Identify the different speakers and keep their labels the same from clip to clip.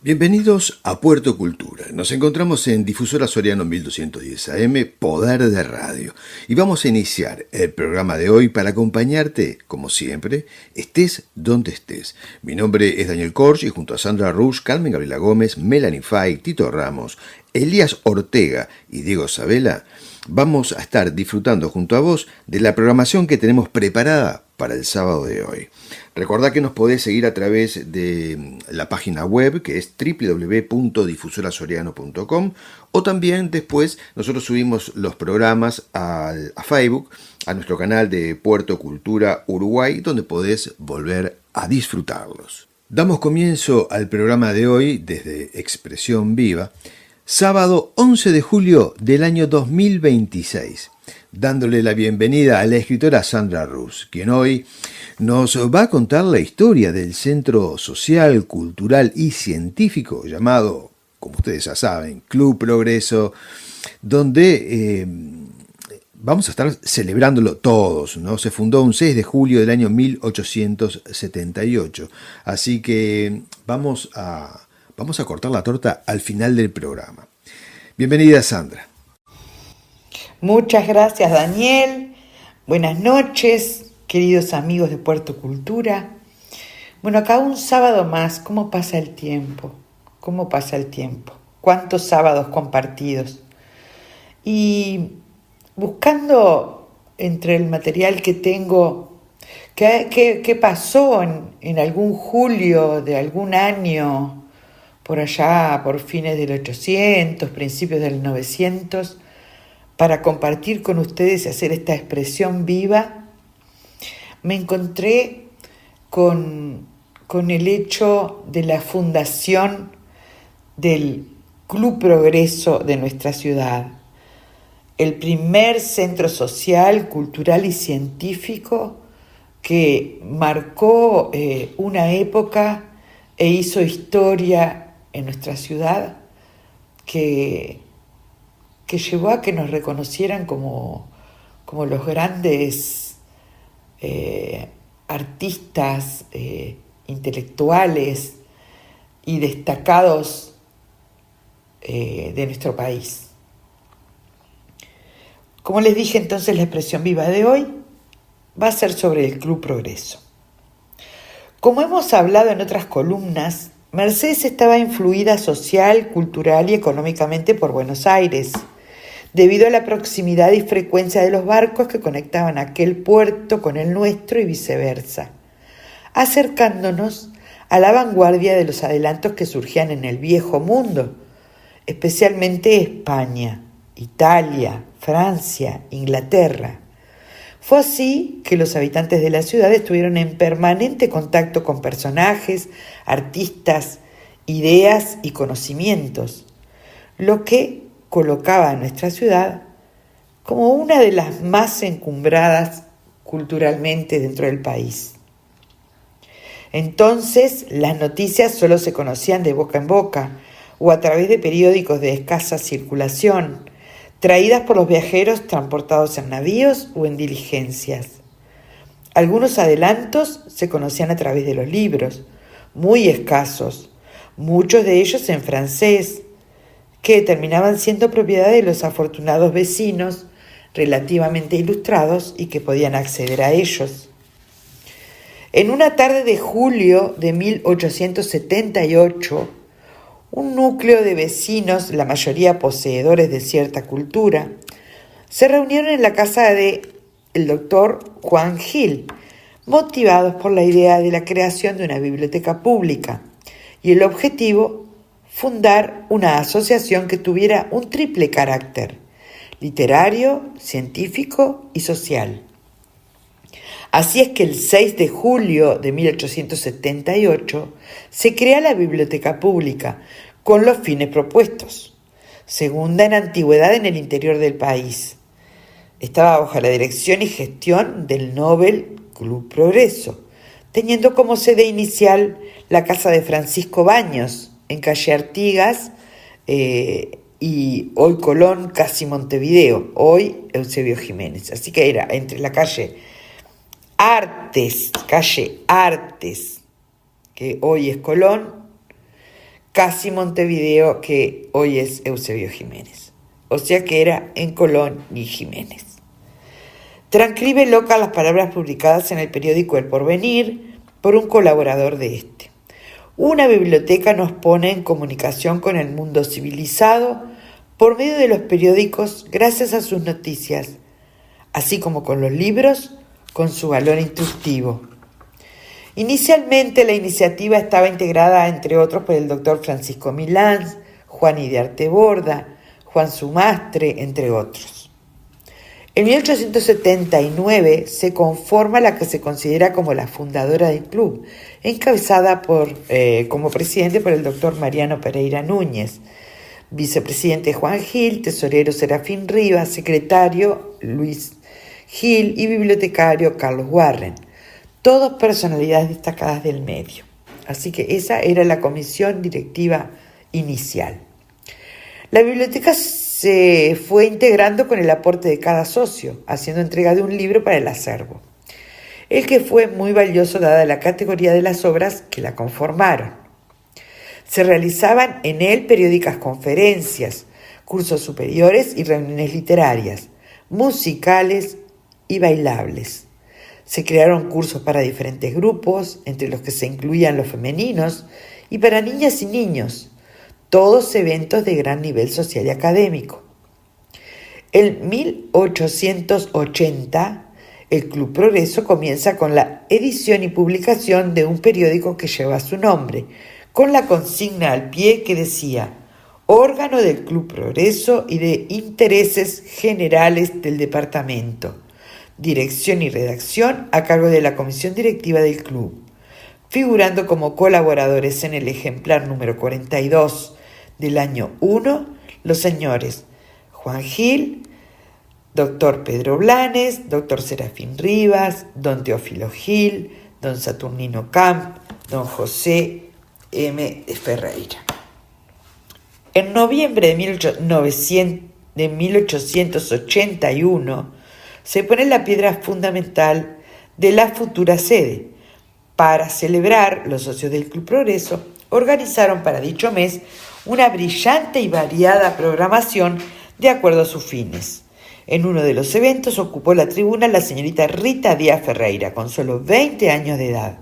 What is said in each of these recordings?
Speaker 1: Bienvenidos a Puerto Cultura. Nos encontramos en Difusora Soriano 1210 AM, Poder de Radio. Y vamos a iniciar el programa de hoy para acompañarte, como siempre, estés donde estés. Mi nombre es Daniel Korch y junto a Sandra Rush, Carmen Gabriela Gómez, Melanie Fay, Tito Ramos, Elías Ortega y Diego Sabela, vamos a estar disfrutando junto a vos de la programación que tenemos preparada para el sábado de hoy. Recordá que nos podés seguir a través de la página web que es www.difusorasoriano.com, o también después nosotros subimos los programas a Facebook, a nuestro canal de Puerto Cultura Uruguay, donde podés volver a disfrutarlos. Damos comienzo al programa de hoy desde Expresión Viva, sábado 11 de julio del año 2026, dándole la bienvenida a la escritora Sandra Rush, quien hoy nos va a contar la historia del Centro Social, Cultural y Científico llamado, como ustedes ya saben, Club Progreso, donde vamos a estar celebrándolo todos, ¿no? Se fundó un 6 de julio del año 1878, así que vamos a cortar la torta al final del programa. Bienvenida, Sandra.
Speaker 2: Muchas gracias, Daniel. Buenas noches, queridos amigos de Puerto Cultura. Bueno, acá un sábado más. ¿Cómo pasa el tiempo? ¿Cómo pasa el tiempo? ¿Cuántos sábados compartidos? Y buscando entre el material que tengo, ¿qué pasó en algún julio de algún año, por allá, por fines del 800, principios del 900, para compartir con ustedes y hacer esta expresión viva? Me encontré con el hecho de la fundación del Club Progreso de nuestra ciudad, el primer centro social, cultural y científico que marcó una época e hizo historia en nuestra ciudad, que llevó a que nos reconocieran como los grandes artistas, intelectuales y destacados de nuestro país. Como les dije, entonces, la expresión viva de hoy va a ser sobre el Club Progreso. Como hemos hablado en otras columnas, Mercedes estaba influida social, cultural y económicamente por Buenos Aires, debido a la proximidad y frecuencia de los barcos que conectaban aquel puerto con el nuestro y viceversa, acercándonos a la vanguardia de los adelantos que surgían en el viejo mundo, especialmente España, Italia, Francia, Inglaterra. Fue así que los habitantes de la ciudad estuvieron en permanente contacto con personajes, artistas, ideas y conocimientos, lo que colocaba a nuestra ciudad como una de las más encumbradas culturalmente dentro del país. Entonces, las noticias solo se conocían de boca en boca o a través de periódicos de escasa circulación, traídas por los viajeros transportados en navíos o en diligencias. Algunos adelantos se conocían a través de los libros, muy escasos, muchos de ellos en francés, que terminaban siendo propiedad de los afortunados vecinos relativamente ilustrados y que podían acceder a ellos. En una tarde de julio de 1878, un núcleo de vecinos, la mayoría poseedores de cierta cultura, se reunieron en la casa del doctor Juan Gil, motivados por la idea de la creación de una biblioteca pública y el objetivo, fundar una asociación que tuviera un triple carácter: literario, científico y social. Así es que el 6 de julio de 1878 se crea la Biblioteca Pública con los fines propuestos, segunda en antigüedad en el interior del país. Estaba bajo la dirección y gestión del Nobel Club Progreso, teniendo como sede inicial la casa de Francisco Baños, en calle Artigas, y hoy Colón, casi Montevideo, hoy Eusebio Jiménez. Así que era entre la calle Artes, que hoy es Colón, casi Montevideo, que hoy es Eusebio Jiménez. O sea que era en Colón y Jiménez. Transcribe Loca las palabras publicadas en el periódico El Porvenir por un colaborador de este. Una biblioteca nos pone en comunicación con el mundo civilizado por medio de los periódicos gracias a sus noticias, así como con los libros, con su valor instructivo. Inicialmente la iniciativa estaba integrada, entre otros, por el doctor Francisco Milans, Juan Idiarte Borda, Juan Sumastre, entre otros. En 1879 se conforma la que se considera como la fundadora del club, encabezada como presidente por el doctor Mariano Pereira Núñez, vicepresidente Juan Gil, tesorero Serafín Rivas, secretario Luis Gil y bibliotecario Carlos Warren, todos personalidades destacadas del medio. Así que esa era la comisión directiva inicial. La biblioteca se fue integrando con el aporte de cada socio, haciendo entrega de un libro para el acervo, el que fue muy valioso dada la categoría de las obras que la conformaron. Se realizaban en él periódicas conferencias, cursos superiores y reuniones literarias, musicales y bailables. Se crearon cursos para diferentes grupos, entre los que se incluían los femeninos, y para niñas y niños, todos eventos de gran nivel social y académico. En 1880, el Club Progreso comienza con la edición y publicación de un periódico que lleva su nombre, con la consigna al pie que decía: órgano del Club Progreso y de intereses generales del departamento, dirección y redacción a cargo de la comisión directiva del club, figurando como colaboradores en el ejemplar número 42 del año 1 los señores Juan Gil, doctor Pedro Blanes, doctor Serafín Rivas, don Teófilo Gil, don Saturnino Camp, don José M. Ferreira. En noviembre de 1881 se pone la piedra fundamental de la futura sede. Para celebrar, los socios del Club Progreso organizaron para dicho mes una brillante y variada programación de acuerdo a sus fines. En uno de los eventos ocupó la tribuna la señorita Rita Díaz Ferreira, con solo 20 años de edad,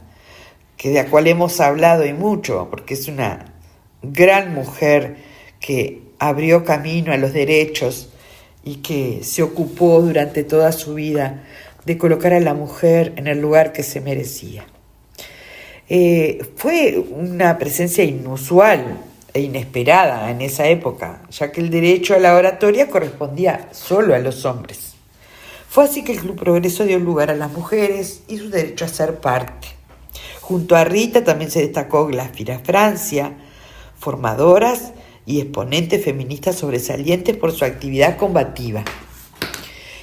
Speaker 2: de la cual hemos hablado y mucho, porque es una gran mujer que abrió camino a los derechos y que se ocupó durante toda su vida de colocar a la mujer en el lugar que se merecía. Fue una presencia inusual e inesperada en esa época, ya que el derecho a la oratoria correspondía solo a los hombres. Fue así que el Club Progreso dio lugar a las mujeres y su derecho a ser parte. Junto a Rita también se destacó Glafira Francia, formadoras y exponentes feministas sobresalientes por su actividad combativa.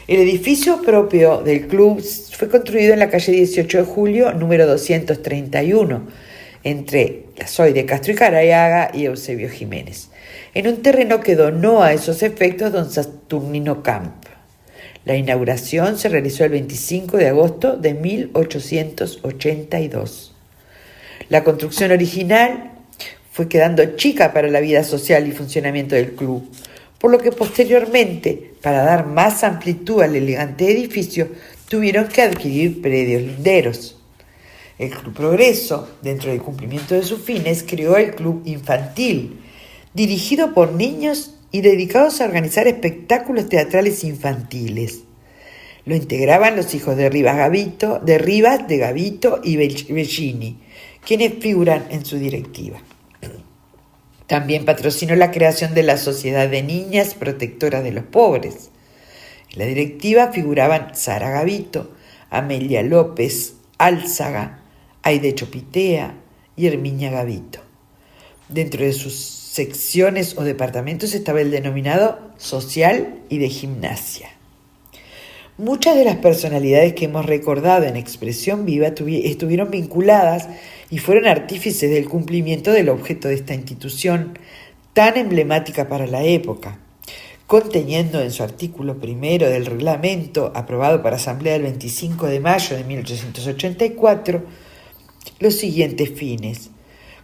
Speaker 2: El edificio propio del club fue construido en la calle 18 de Julio, número 231, entre las hoy de Castro y Carayaga y Eusebio Jiménez, en un terreno que donó a esos efectos don Saturnino Camp. La inauguración se realizó el 25 de agosto de 1882. La construcción original fue quedando chica para la vida social y funcionamiento del club, por lo que posteriormente, para dar más amplitud al elegante edificio, tuvieron que adquirir predios linderos. El Club Progreso, dentro del cumplimiento de sus fines, creó el Club Infantil, dirigido por niños y dedicados a organizar espectáculos teatrales infantiles. Lo integraban los hijos de Rivas, de Gavito y Bellini, quienes figuran en su directiva. También patrocinó la creación de la Sociedad de Niñas Protectoras de los Pobres. En la directiva figuraban Sara Gavito, Amelia López Álzaga, Aide Chopitea y Herminia Gavito. Dentro de sus secciones o departamentos estaba el denominado social y de gimnasia. Muchas de las personalidades que hemos recordado en Expresión Viva estuvieron vinculadas y fueron artífices del cumplimiento del objeto de esta institución tan emblemática para la época, conteniendo en su artículo primero del reglamento aprobado por Asamblea el 25 de mayo de 1884 los siguientes fines: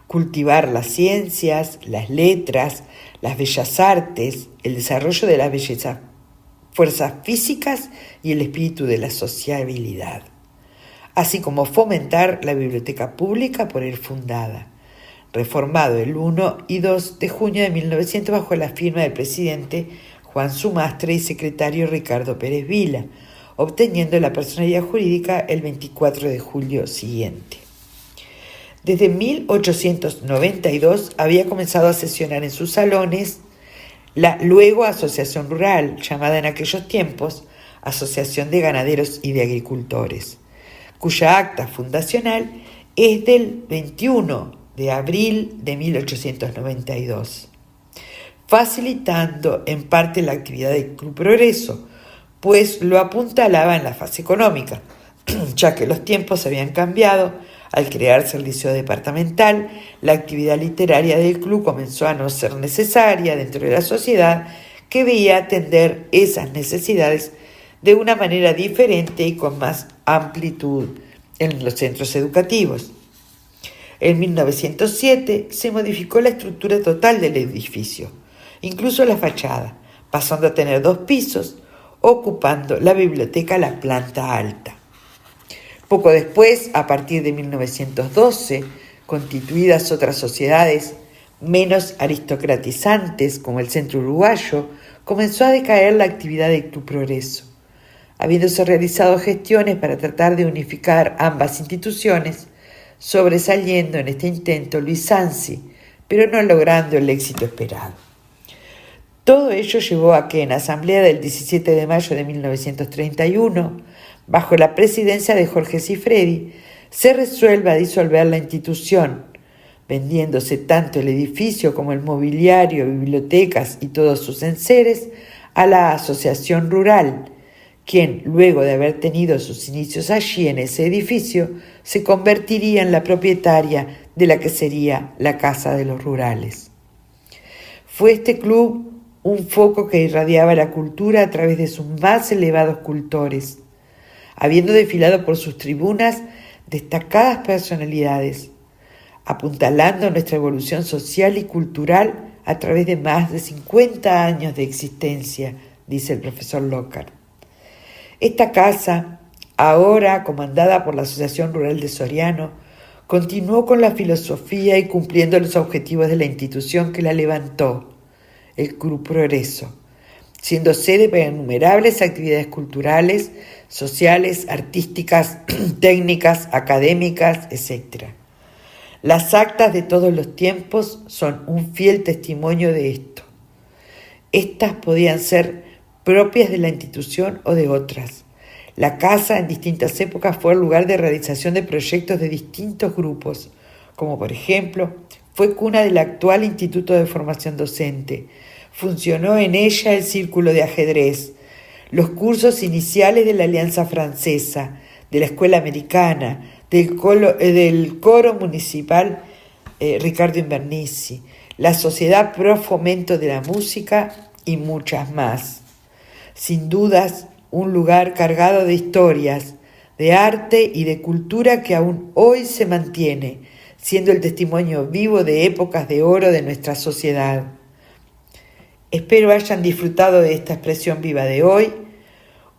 Speaker 2: cultivar las ciencias, las letras, las bellas artes, el desarrollo de las fuerzas físicas y el espíritu de la sociabilidad, así como fomentar la biblioteca pública por él fundada, reformado el 1 y 2 de junio de 1900 bajo la firma del presidente Juan Sumastre y secretario Ricardo Pérez Vila, obteniendo la personalidad jurídica el 24 de julio siguiente. Desde 1892 había comenzado a sesionar en sus salones la luego Asociación Rural, llamada en aquellos tiempos Asociación de Ganaderos y de Agricultores, cuya acta fundacional es del 21 de abril de 1892, facilitando en parte la actividad del Club Progreso, pues lo apuntalaba en la fase económica, ya que los tiempos habían cambiado. Al crearse el liceo departamental, la actividad literaria del club comenzó a no ser necesaria dentro de la sociedad, que veía atender esas necesidades de una manera diferente y con más amplitud en los centros educativos. En 1907 se modificó la estructura total del edificio, incluso la fachada, pasando a tener 2 pisos, ocupando la biblioteca la planta alta. Poco después, a partir de 1912, constituidas otras sociedades menos aristocratizantes como el Centro Uruguayo, comenzó a decaer la actividad del Club Progreso. Habiéndose realizado gestiones para tratar de unificar ambas instituciones, sobresaliendo en este intento Luis Sansi, pero no logrando el éxito esperado. Todo ello llevó a que en asamblea del 17 de mayo de 1931, bajo la presidencia de Jorge Sifredi, se resuelva disolver la institución, vendiéndose tanto el edificio como el mobiliario, bibliotecas y todos sus enseres a la Asociación Rural, quien, luego de haber tenido sus inicios allí en ese edificio, se convertiría en la propietaria de la que sería la Casa de los Rurales. Fue este club un foco que irradiaba la cultura a través de sus más elevados cultores, habiendo desfilado por sus tribunas destacadas personalidades, apuntalando nuestra evolución social y cultural a través de más de 50 años de existencia, dice el profesor Lockhart. Esta casa, ahora comandada por la Asociación Rural de Soriano, continuó con la filosofía y cumpliendo los objetivos de la institución que la levantó, el Club Progreso, siendo sede para innumerables actividades culturales, sociales, artísticas, técnicas, académicas, etc. Las actas de todos los tiempos son un fiel testimonio de esto. Estas podían ser propias de la institución o de otras. La casa en distintas épocas fue el lugar de realización de proyectos de distintos grupos, como por ejemplo, fue cuna del actual Instituto de Formación Docente. Funcionó en ella el Círculo de Ajedrez, los cursos iniciales de la Alianza Francesa, de la Escuela Americana, del Coro Municipal Ricardo Invernici, la Sociedad Pro Fomento de la Música y muchas más. Sin dudas, un lugar cargado de historias, de arte y de cultura que aún hoy se mantiene, siendo el testimonio vivo de épocas de oro de nuestra sociedad. Espero hayan disfrutado de esta expresión viva de hoy.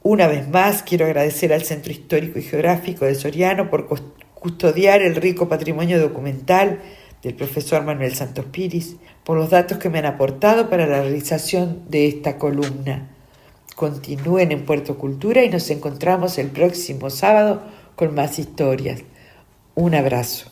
Speaker 2: Una vez más, quiero agradecer al Centro Histórico y Geográfico de Soriano por custodiar el rico patrimonio documental del profesor Manuel Santos Piris, por los datos que me han aportado para la realización de esta columna. Continúen en Puerto Cultura y nos encontramos el próximo sábado con más historias. Un abrazo.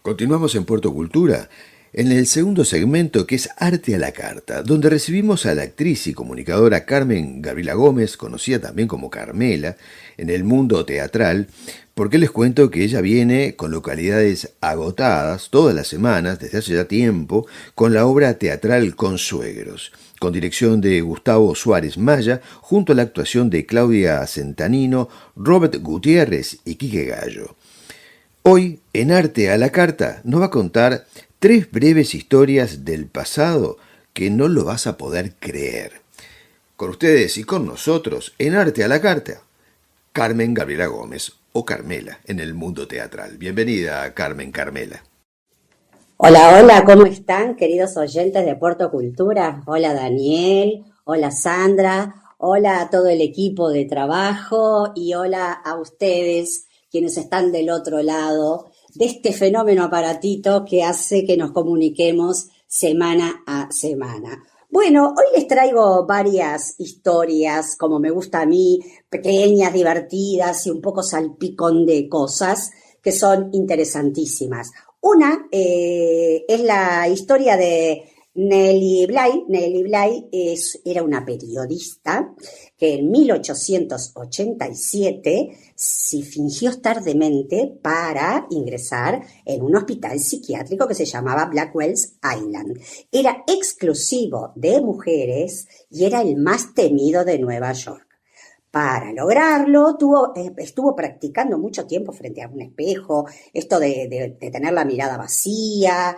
Speaker 1: Continuamos en Puerto Cultura, en el segundo segmento, que es Arte a la Carta, donde recibimos a la actriz y comunicadora Carmen Gabriela Gómez, conocida también como Carmela, en el mundo teatral, porque les cuento que ella viene con localidades agotadas todas las semanas, desde hace ya tiempo, con la obra teatral Consuegros, con dirección de Gustavo Suárez Maya, junto a la actuación de Claudia Centanino, Robert Gutiérrez y Quique Gallo. Hoy, en Arte a la Carta, nos va a contar 3 breves historias del pasado que no lo vas a poder creer. Con ustedes y con nosotros, en Arte a la Carta, Carmen Gabriela Gómez, o Carmela, en el mundo teatral. Bienvenida, Carmen Carmela.
Speaker 3: Hola, hola, ¿cómo están, queridos oyentes de Puerto Cultura? Hola, Daniel, hola, Sandra, hola a todo el equipo de trabajo y hola a ustedes, quienes están del otro lado de este fenómeno aparatito que hace que nos comuniquemos semana a semana. Bueno, hoy les traigo varias historias, como me gusta a mí, pequeñas, divertidas y un poco salpicón de cosas que son interesantísimas. Una es la historia de Nellie Bly. Nellie Bly era una periodista que en 1887 se fingió estar demente para ingresar en un hospital psiquiátrico que se llamaba Blackwell's Island. Era exclusivo de mujeres y era el más temido de Nueva York. Para lograrlo, estuvo practicando mucho tiempo frente a un espejo, esto de tener la mirada vacía,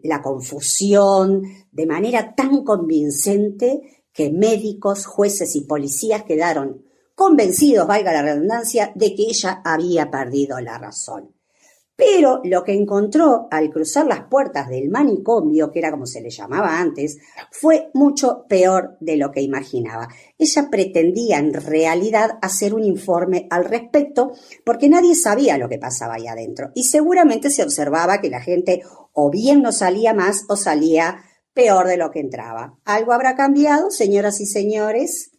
Speaker 3: la confusión, de manera tan convincente que médicos, jueces y policías quedaron convencidos, valga la redundancia, de que ella había perdido la razón. Pero lo que encontró al cruzar las puertas del manicomio, que era como se le llamaba antes, fue mucho peor de lo que imaginaba. Ella pretendía en realidad hacer un informe al respecto porque nadie sabía lo que pasaba ahí adentro y seguramente se observaba que la gente o bien no salía más o salía peor de lo que entraba. ¿Algo habrá cambiado, señoras y señores?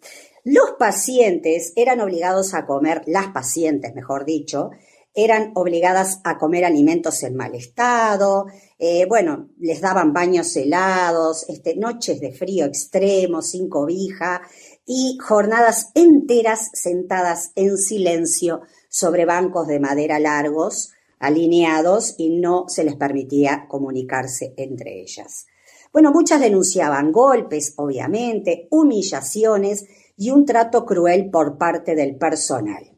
Speaker 3: Los pacientes eran obligados a comer, las pacientes, mejor dicho, eran obligadas a comer alimentos en mal estado, les daban baños helados, noches de frío extremo, sin cobija y jornadas enteras sentadas en silencio sobre bancos de madera largos, alineados, y no se les permitía comunicarse entre ellas. Bueno, muchas denunciaban golpes, obviamente, humillaciones y un trato cruel por parte del personal.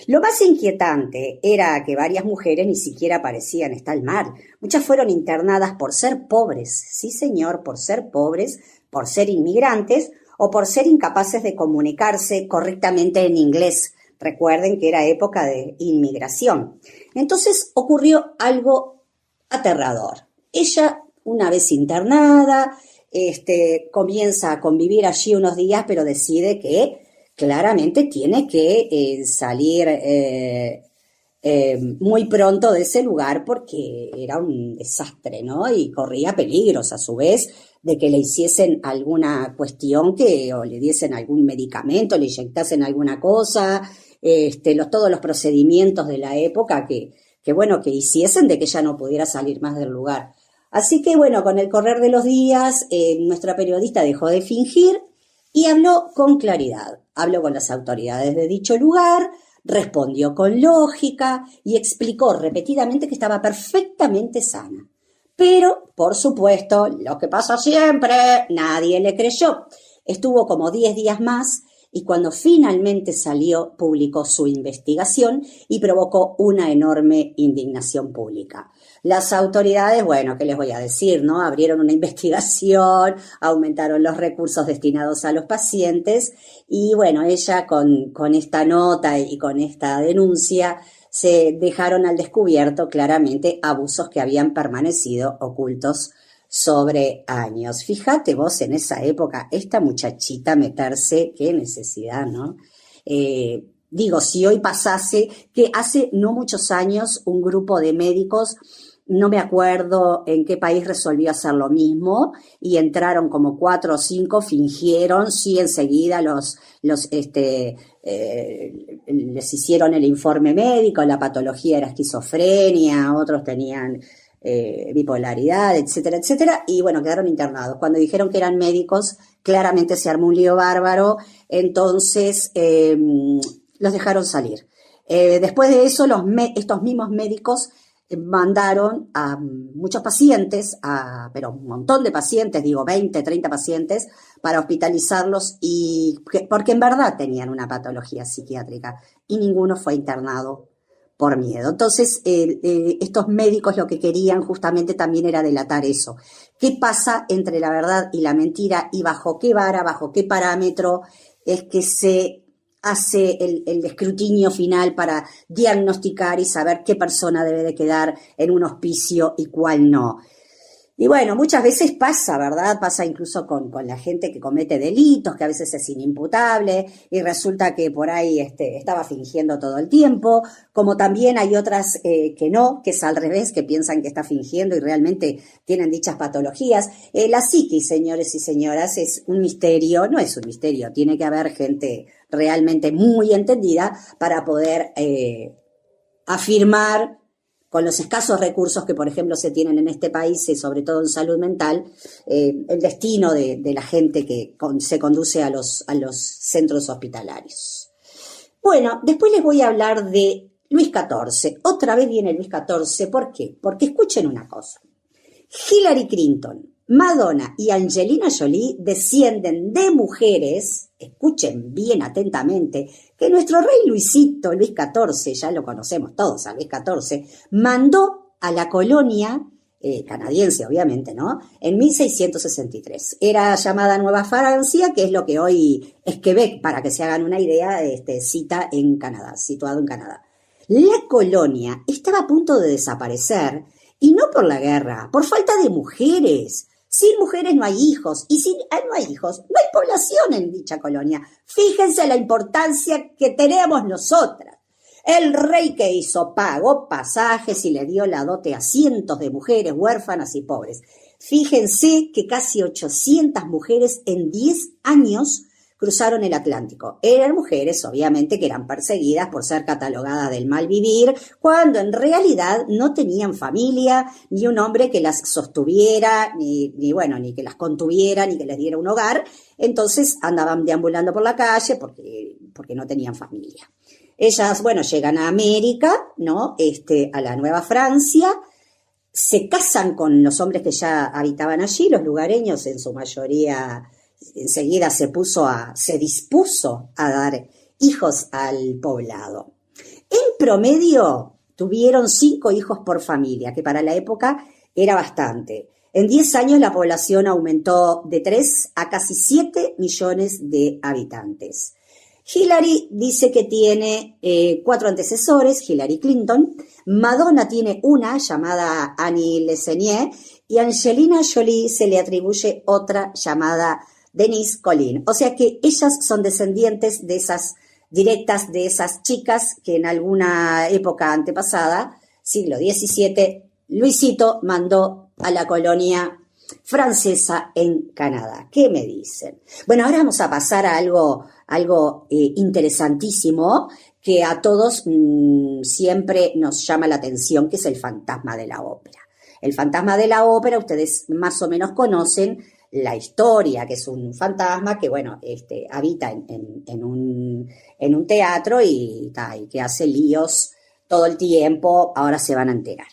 Speaker 3: Lo más inquietante era que varias mujeres ni siquiera parecían estar mal. Muchas fueron internadas por ser pobres, sí señor, por ser pobres, por ser inmigrantes o por ser incapaces de comunicarse correctamente en inglés. Recuerden que era época de inmigración. Entonces ocurrió algo aterrador. Ella, una vez internada, comienza a convivir allí unos días, pero decide que claramente tiene que salir muy pronto de ese lugar porque era un desastre, ¿no? Y corría peligros a su vez de que le hiciesen alguna cuestión o le diesen algún medicamento, le inyectasen alguna cosa, todos los procedimientos de la época que hiciesen de que ella no pudiera salir más del lugar. Así que bueno, con el correr de los días, nuestra periodista dejó de fingir y habló con claridad. Habló con las autoridades de dicho lugar, respondió con lógica y explicó repetidamente que estaba perfectamente sana. Pero, por supuesto, lo que pasa siempre, nadie le creyó. Estuvo como 10 días más y cuando finalmente salió, publicó su investigación y provocó una enorme indignación pública. Las autoridades, bueno, ¿qué les voy a decir, no? Abrieron una investigación, aumentaron los recursos destinados a los pacientes y, bueno, ella con esta nota y con esta denuncia se dejaron al descubierto claramente abusos que habían permanecido ocultos sobre años. Fíjate vos en esa época, esta muchachita meterse, qué necesidad, ¿no? Si hoy pasase que hace no muchos años un grupo de médicos, no me acuerdo en qué país, resolvió hacer lo mismo y entraron como 4 o 5, fingieron, sí, enseguida les hicieron el informe médico, la patología era esquizofrenia, otros tenían bipolaridad, etcétera, etcétera, y bueno, quedaron internados. Cuando dijeron que eran médicos, claramente se armó un lío bárbaro, entonces los dejaron salir. Después de eso, estos mismos médicos mandaron a muchos pacientes, pero un montón de pacientes, 20, 30 pacientes, para hospitalizarlos porque en verdad tenían una patología psiquiátrica y ninguno fue internado por miedo. Entonces, estos médicos lo que querían justamente también era delatar eso. ¿Qué pasa entre la verdad y la mentira y bajo qué vara, bajo qué parámetro es que se hace el escrutinio final para diagnosticar y saber qué persona debe de quedar en un hospicio y cuál no. Y bueno, muchas veces pasa, ¿verdad? Pasa incluso con la gente que comete delitos, que a veces es inimputable y resulta que por ahí estaba fingiendo todo el tiempo, como también hay otras que no, que es al revés, que piensan que está fingiendo y realmente tienen dichas patologías. La psiquis, señores y señoras, es un misterio, no es un misterio, tiene que haber gente realmente muy entendida para poder afirmar con los escasos recursos que, por ejemplo, se tienen en este país, y sobre todo en salud mental, el destino de la gente que se conduce a los centros hospitalarios. Bueno, después les voy a hablar de Luis XIV. Otra vez viene Luis XIV. ¿Por qué? Porque escuchen una cosa. Hillary Clinton, Madonna y Angelina Jolie descienden de mujeres, escuchen bien atentamente, que nuestro rey Luisito, Luis XIV, ya lo conocemos todos a Luis XIV, mandó a la colonia canadiense, obviamente, ¿no? En 1663. Era llamada Nueva Francia, que es lo que hoy es Quebec, para que se hagan una idea, situado en Canadá. La colonia estaba a punto de desaparecer, y no por la guerra, por falta de mujeres. Sin mujeres no hay hijos, y si no hay hijos, no hay población en dicha colonia. Fíjense la importancia que tenemos nosotras. El rey que hizo pagó pasajes y le dio la dote a cientos de mujeres huérfanas y pobres. Fíjense que casi 800 mujeres en 10 años cruzaron el Atlántico. Eran mujeres, obviamente, que eran perseguidas por ser catalogadas del mal vivir, cuando en realidad no tenían familia, ni un hombre que las sostuviera, ni que las contuviera, ni que les diera un hogar. Entonces andaban deambulando por la calle porque no tenían familia. Ellas, llegan a América, ¿no? A la Nueva Francia, se casan con los hombres que ya habitaban allí, los lugareños en su mayoría. Enseguida se dispuso a dar hijos al poblado. En promedio tuvieron 5 hijos por familia, que para la época era bastante. En 10 años la población aumentó de 3 a casi 7 millones de habitantes. Hillary dice que tiene 4 antecesores, Hillary Clinton. Madonna tiene una llamada Annie Lesenier y Angelina Jolie se le atribuye otra llamada Denise Colin. O sea que ellas son descendientes de esas directas, de esas chicas que en alguna época antepasada, siglo XVII, Luisito mandó a la colonia francesa en Canadá. ¿Qué me dicen? Bueno, ahora vamos a pasar a algo interesantísimo que a todos siempre nos llama la atención, que es el fantasma de la ópera. El fantasma de la ópera, ustedes más o menos conocen la historia, que es un fantasma que, habita en un teatro y que hace líos todo el tiempo. Ahora se van a enterar.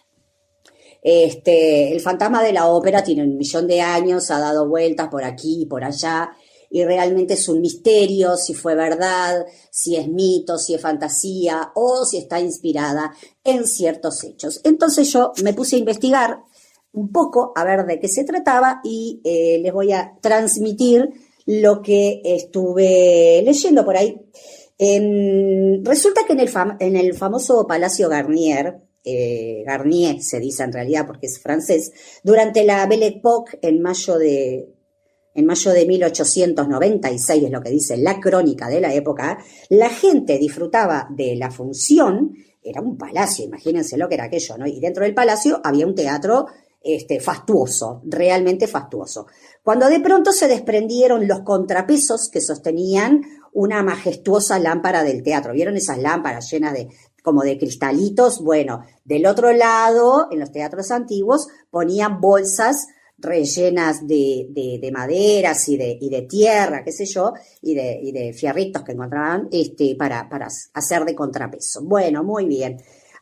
Speaker 3: El fantasma de la ópera tiene 1 millón de años, ha dado vueltas por aquí y por allá, y realmente es un misterio si fue verdad, si es mito, si es fantasía o si está inspirada en ciertos hechos. Entonces yo me puse a investigar un poco a ver de qué se trataba y les voy a transmitir lo que estuve leyendo por ahí. Resulta que en el famoso Palacio Garnier, Garnier se dice en realidad porque es francés, durante la Belle Époque, en mayo de 1896, es lo que dice la crónica de la época, la gente disfrutaba de la función. Era un palacio, imagínense lo que era aquello, ¿no? Y dentro del palacio había un teatro fastuoso, realmente fastuoso. Cuando de pronto se desprendieron los contrapesos que sostenían una majestuosa lámpara del teatro. ¿Vieron esas lámparas llenas como de cristalitos? Bueno, del otro lado, en los teatros antiguos, ponían bolsas rellenas de maderas y de tierra, qué sé yo, y de fierritos que encontraban para hacer de contrapeso. Bueno, muy bien.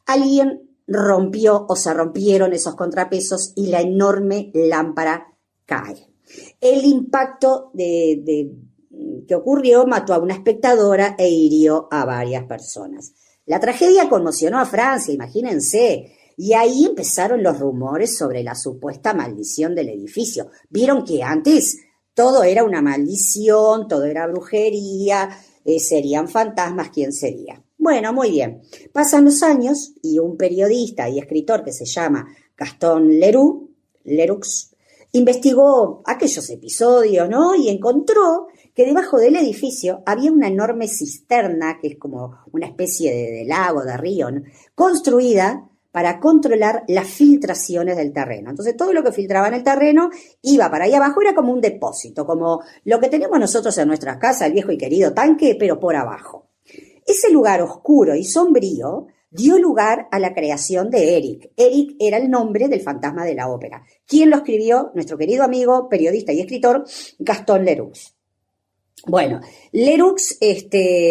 Speaker 3: Alguien rompió o se rompieron esos contrapesos y la enorme lámpara cae. El impacto que ocurrió mató a una espectadora e hirió a varias personas. La tragedia conmocionó a Francia, imagínense, y ahí empezaron los rumores sobre la supuesta maldición del edificio. Vieron que antes todo era una maldición, todo era brujería, serían fantasmas, ¿quién sería? Bueno, muy bien. Pasan los años y un periodista y escritor que se llama Gaston Leroux, investigó aquellos episodios, ¿no? Y encontró que debajo del edificio había una enorme cisterna, que es como una especie de lago, de río, ¿no?, construida para controlar las filtraciones del terreno. Entonces, todo lo que filtraba en el terreno iba para ahí abajo, era como un depósito, como lo que tenemos nosotros en nuestras casas, el viejo y querido tanque, pero por abajo. Ese lugar oscuro y sombrío dio lugar a la creación de Eric. Eric era el nombre del fantasma de la ópera. ¿Quién lo escribió? Nuestro querido amigo, periodista y escritor, Gaston Leroux. Bueno, Leroux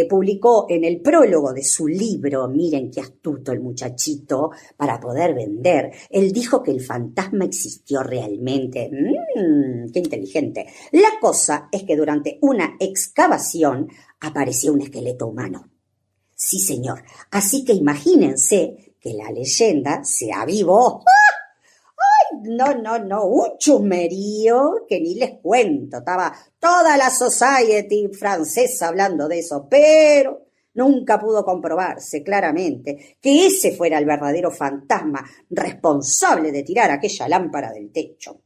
Speaker 3: publicó en el prólogo de su libro, miren qué astuto el muchachito, para poder vender. Él dijo que el fantasma existió realmente. ¡Qué inteligente! La cosa es que durante una excavación apareció un esqueleto humano. Sí, señor. Así que imagínense que la leyenda se avivó. No, un chusmerío que ni les cuento. Estaba toda la society francesa hablando de eso, pero nunca pudo comprobarse claramente que ese fuera el verdadero fantasma responsable de tirar aquella lámpara del techo.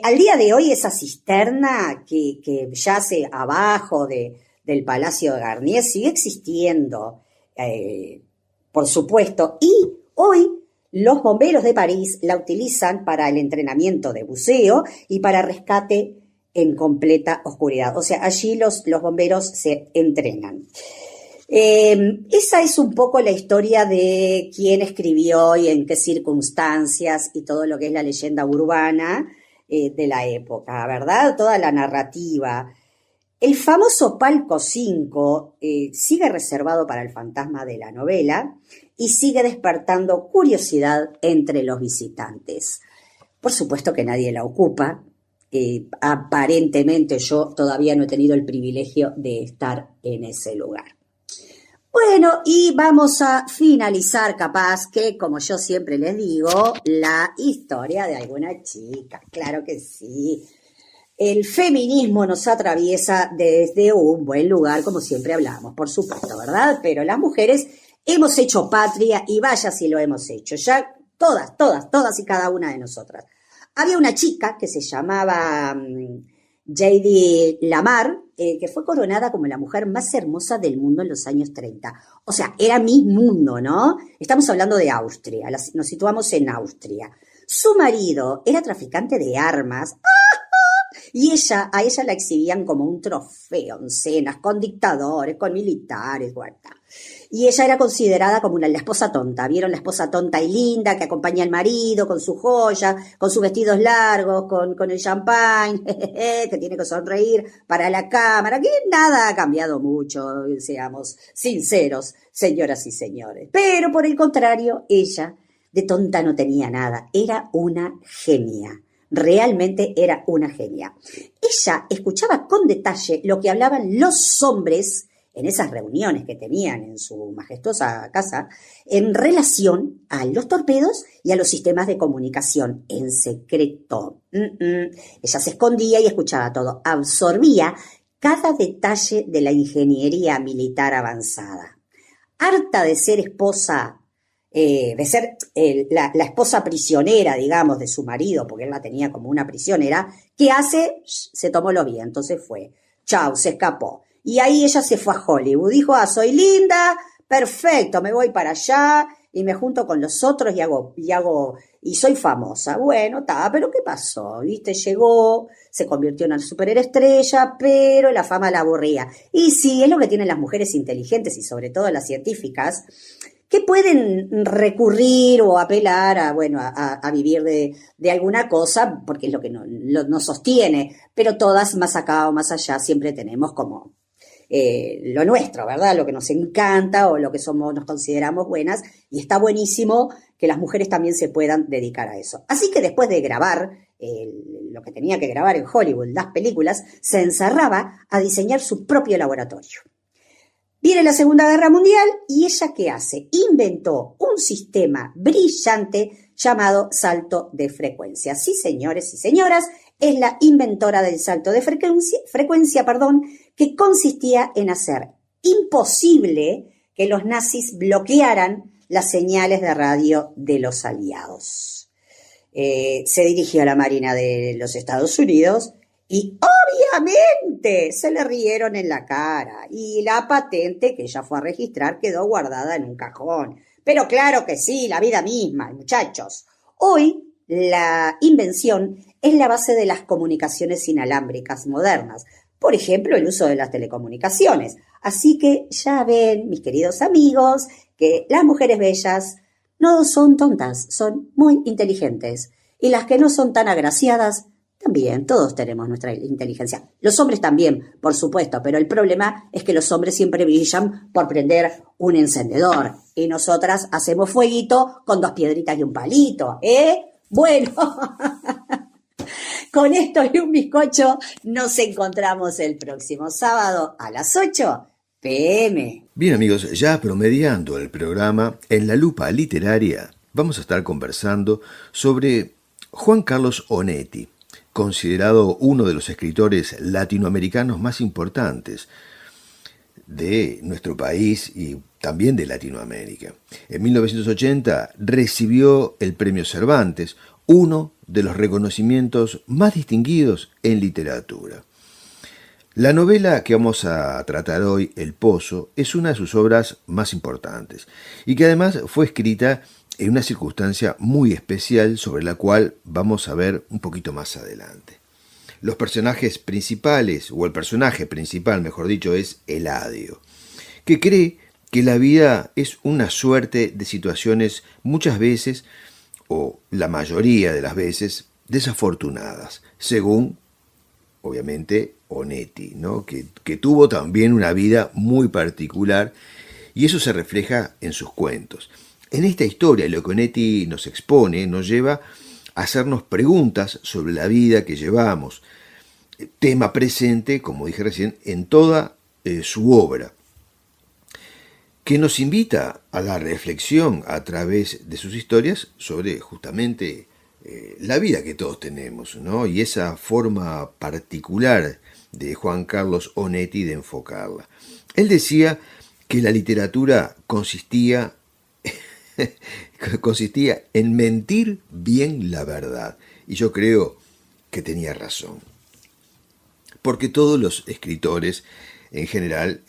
Speaker 3: Al día de hoy esa cisterna que yace abajo del Palacio de Garnier sigue existiendo, por supuesto, y hoy los bomberos de París la utilizan para el entrenamiento de buceo y para rescate en completa oscuridad. O sea, allí los bomberos se entrenan. Esa es un poco la historia de quién escribió y en qué circunstancias y todo lo que es la leyenda urbana de la época, ¿verdad? Toda la narrativa. El famoso Palco 5 sigue reservado para el fantasma de la novela y sigue despertando curiosidad entre los visitantes. Por supuesto que nadie la ocupa. Aparentemente yo todavía no he tenido el privilegio de estar en ese lugar. Bueno, y vamos a finalizar, capaz que, como yo siempre les digo, la historia de alguna chica. Claro que sí. El feminismo nos atraviesa desde un buen lugar, como siempre hablamos, por supuesto, ¿verdad? Pero las mujeres hemos hecho patria y vaya si lo hemos hecho. Ya todas y cada una de nosotras. Había una chica que se llamaba J.D. Lamar, que fue coronada como la mujer más hermosa del mundo en los años 30. O sea, era mi mundo, ¿no? Estamos hablando de Austria, nos situamos en Austria. Su marido era traficante de armas. Y a ella la exhibían como un trofeo en cenas, con dictadores, con militares, guarda. Y ella era considerada como la esposa tonta. ¿Vieron la esposa tonta y linda que acompaña al marido con su joya, con sus vestidos largos, con el champán, que tiene que sonreír para la cámara? Que nada ha cambiado mucho, seamos sinceros, señoras y señores. Pero por el contrario, ella de tonta no tenía nada. Era una genia. Realmente era una genia. Ella escuchaba con detalle lo que hablaban los hombres en esas reuniones que tenían en su majestuosa casa en relación a los torpedos y a los sistemas de comunicación en secreto. Ella se escondía y escuchaba todo, absorbía cada detalle de la ingeniería militar avanzada. Harta de ser esposa, de ser la esposa prisionera, digamos, de su marido, porque él la tenía como una prisionera, ¿qué hace? Se tomó los vientos, se fue. Chau, se escapó. Y ahí ella se fue a Hollywood. Dijo, soy linda, perfecto, me voy para allá y me junto con los otros y soy famosa. Bueno, pero ¿qué pasó? ¿Viste? Llegó, se convirtió en una superestrella, pero la fama la aburría. Y sí, es lo que tienen las mujeres inteligentes y sobre todo las científicas, que pueden recurrir o apelar a vivir de alguna cosa, porque es lo que nos sostiene, pero todas más acá o más allá siempre tenemos como lo nuestro, ¿verdad? Lo que nos encanta o lo que nos consideramos buenas, y está buenísimo que las mujeres también se puedan dedicar a eso. Así que después de grabar lo que tenía que grabar en Hollywood, las películas, se encerraba a diseñar su propio laboratorio. Viene la Segunda Guerra Mundial y ella, ¿qué hace? Inventó un sistema brillante llamado salto de frecuencia. Sí, señores y señoras, es la inventora del salto de frecuencia, que consistía en hacer imposible que los nazis bloquearan las señales de radio de los aliados. Se dirigió a la Marina de los Estados Unidos y obviamente se le rieron en la cara y la patente que ella fue a registrar quedó guardada en un cajón. Pero claro que sí, la vida misma, muchachos. Hoy la invención es la base de las comunicaciones inalámbricas modernas. Por ejemplo, el uso de las telecomunicaciones. Así que ya ven, mis queridos amigos, que las mujeres bellas no son tontas, son muy inteligentes. Y las que no son tan agraciadas, también, todos tenemos nuestra inteligencia. Los hombres también, por supuesto, pero el problema es que los hombres siempre brillan por prender un encendedor. Y nosotras hacemos fueguito con 2 piedritas y un palito, ¿eh? Bueno, con esto y un bizcocho nos encontramos el próximo sábado a las 8 p.m.
Speaker 1: Bien amigos, ya promediando el programa, en la lupa literaria vamos a estar conversando sobre Juan Carlos Onetti, considerado uno de los escritores latinoamericanos más importantes de nuestro país y también de Latinoamérica. En 1980 recibió el Premio Cervantes, uno de los reconocimientos más distinguidos en literatura. La novela que vamos a tratar hoy, El Pozo, es una de sus obras más importantes y que además fue escrita en una circunstancia muy especial sobre la cual vamos a ver un poquito más adelante. Los personajes principales, o el personaje principal, mejor dicho, es Eladio, que cree que la vida es una suerte de situaciones muchas veces, o la mayoría de las veces, desafortunadas, según, obviamente, Onetti, ¿no? que tuvo también una vida muy particular y eso se refleja en sus cuentos. En esta historia, lo que Onetti nos expone nos lleva a hacernos preguntas sobre la vida que llevamos, tema presente, como dije recién, en toda su obra, que nos invita a la reflexión a través de sus historias sobre justamente la vida que todos tenemos, ¿no? Y esa forma particular de Juan Carlos Onetti de enfocarla. Él decía que la literatura consistía en mentir bien la verdad. Y yo creo que tenía razón. Porque todos los escritores, en general,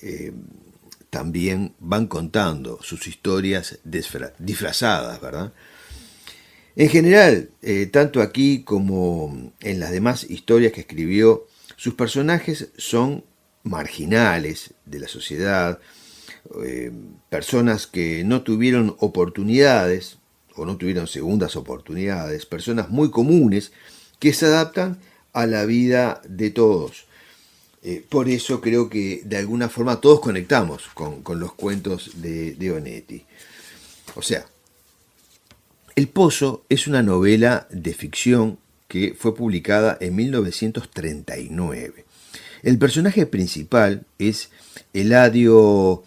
Speaker 1: también van contando sus historias disfrazadas, ¿verdad? En general, tanto aquí como en las demás historias que escribió, sus personajes son marginales de la sociedad, personas que no tuvieron oportunidades o no tuvieron segundas oportunidades, personas muy comunes que se adaptan a la vida de todos. Por eso creo que de alguna forma todos conectamos con los cuentos de Onetti. O sea, El Pozo es una novela de ficción que fue publicada en 1939. El personaje principal es Eladio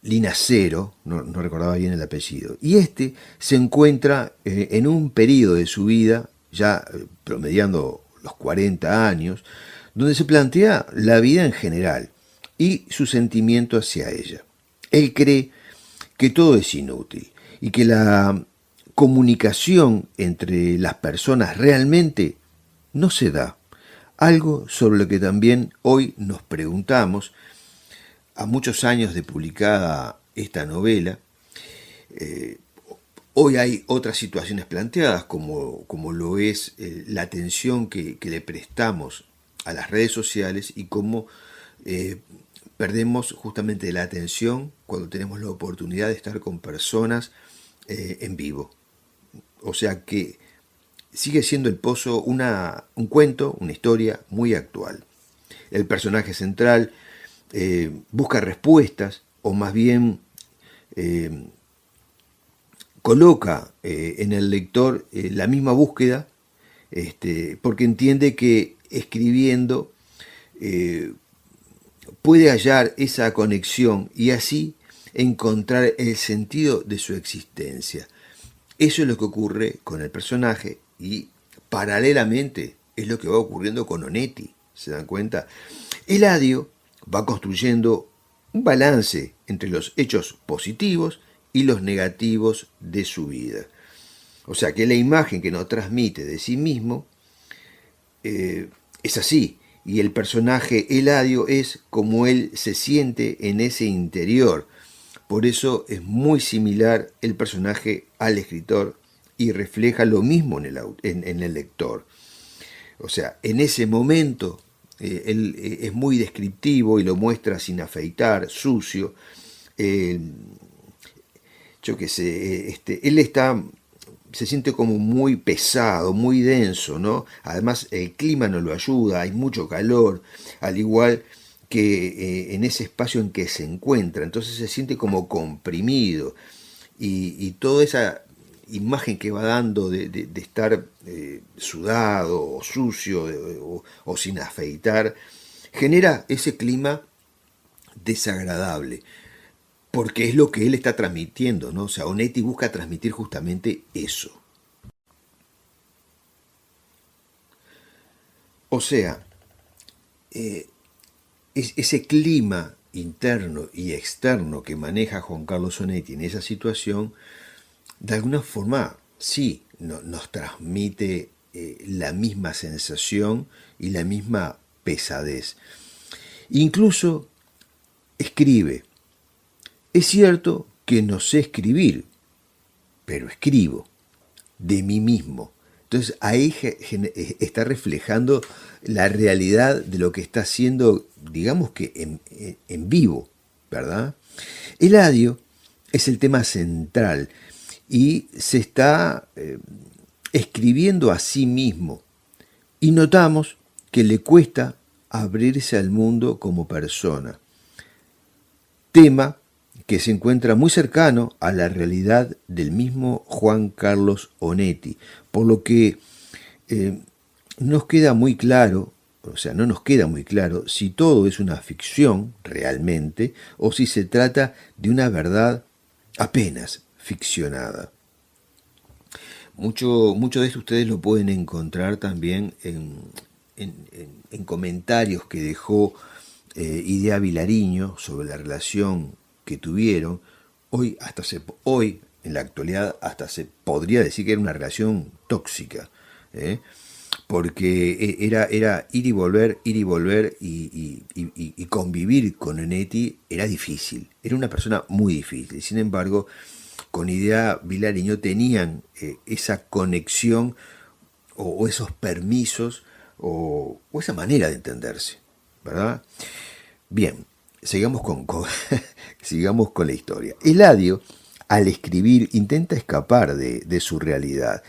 Speaker 1: Linacero, no recordaba bien el apellido, y este se encuentra en un periodo de su vida, ya promediando los 40 años, donde se plantea la vida en general y su sentimiento hacia ella. Él cree que todo es inútil y que la comunicación entre las personas realmente no se da. Algo sobre lo que también hoy nos preguntamos, a muchos años de publicada esta novela. Hoy hay otras situaciones planteadas, como lo es la atención que le prestamos a las redes sociales y cómo perdemos justamente la atención cuando tenemos la oportunidad de estar con personas en vivo. O sea que sigue siendo El Pozo un cuento, una historia muy actual. El personaje central busca respuestas, o más bien coloca en el lector la misma búsqueda, porque entiende que escribiendo puede hallar esa conexión y así encontrar el sentido de su existencia. Eso es lo que ocurre con el personaje y paralelamente es lo que va ocurriendo con Onetti. ¿Se dan cuenta? Eladio va construyendo un balance entre los hechos positivos y los negativos de su vida. O sea que la imagen que nos transmite de sí mismo es así. Y el personaje Eladio es como él se siente en ese interior. Por eso es muy similar el personaje al escritor y refleja lo mismo en el lector. O sea, en ese momento él es muy descriptivo y lo muestra sin afeitar, sucio. Yo qué sé, él se siente como muy pesado, muy denso, ¿no? Además el clima no lo ayuda, hay mucho calor, al igual que en ese espacio en que se encuentra, entonces se siente como comprimido y toda esa imagen que va dando de estar sudado o sucio o sin afeitar, genera ese clima desagradable, porque es lo que él está transmitiendo, ¿no? O sea, Onetti busca transmitir justamente eso. O sea, ese clima interno y externo que maneja Juan Carlos Onetti en esa situación, de alguna forma sí nos transmite la misma sensación y la misma pesadez. Incluso escribe. Es cierto que no sé escribir, pero escribo de mí mismo. Entonces ahí está reflejando la realidad de lo que está haciendo, digamos que en vivo, ¿verdad? Eladio es el tema central y se está escribiendo a sí mismo. Y notamos que le cuesta abrirse al mundo como persona. Tema que se encuentra muy cercano a la realidad del mismo Juan Carlos Onetti, por lo que nos queda muy claro, o sea, no nos queda muy claro si todo es una ficción realmente o si se trata de una verdad apenas ficcionada. Mucho de esto ustedes lo pueden encontrar también en comentarios que dejó Idea Vilariño sobre la relación que tuvieron. Hoy, en la actualidad, hasta se podría decir que era una relación tóxica, porque era ir y volver y convivir con Onetti era difícil, era una persona muy difícil. Sin embargo, con Idea Vilariño tenían esa conexión o esos permisos o esa manera de entenderse, ¿verdad? Bien, sigamos sigamos con la historia. Eladio, al escribir, intenta escapar de su realidad,